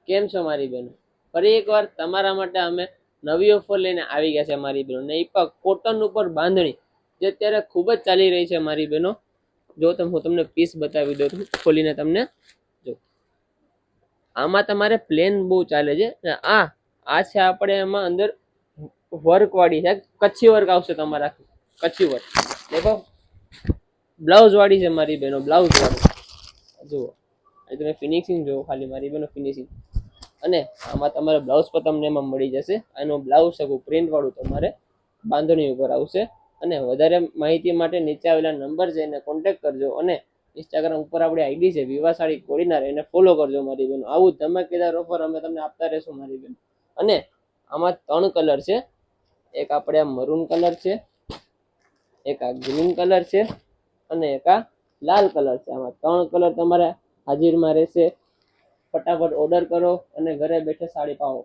કેમ છો મારી બહેનો? ફરી એકવાર તમારા માટે અમે નવી ઓફર લઈને આવી ગયા છે મારી બહેનો, ને એ પણ કોટન ઉપર બાંધણી, જે અત્યારે ખૂબ જ ચાલી રહી છે મારી બહેનો. જો હું તમને પીસ બતાવી દઉં ખોલીને તમને. જો આમાં તમારે પ્લેન બહુ ચાલે છે. આ છે આપણે એમાં અંદર વર્ક વાળી છે, કચ્છી વર્ક આવશે તમારા, કચ્છી વર્ક. દેખો બ્લાઉઝ વાળી છે મારી બહેનો, બ્લાઉઝ વાળી. જુઓ તમે ફિનિશિંગ જુઓ ખાલી મારી બહેનો, ફિનિશિંગ. અને આમાં તમારે બ્લાઉઝ પર તમને એમાં મળી જશે. આનું બ્લાઉઝ છે પ્રિન્ટ વાળું, તમારે બાંધણી ઉપર આવશે. અને વધારે માહિતી માટે નીચે આવેલા નંબર છે એને કોન્ટેક્ટ કરજો. અને ઇન્સ્ટાગ્રામ ઉપર આપણી આઈડી છે વિવા સાડી કોડીનાર, એને ફોલો કરજો મારી બહેનો. આવું ધમાકેદાર ઓફર અમે તમને આપતા રહેશું મારી બહેનો. અને આમાં 3 કલર છે. એક આપણે આ મરૂન કલર છે, એક આ ગ્રીન કલર છે, અને એક આ લાલ કલર છે. આમાં 3 કલર તમારે હાજરમાં રહેશે. ફટાફટ ઓર્ડર કરો અને ઘરે બેઠે સાડી પાઓ.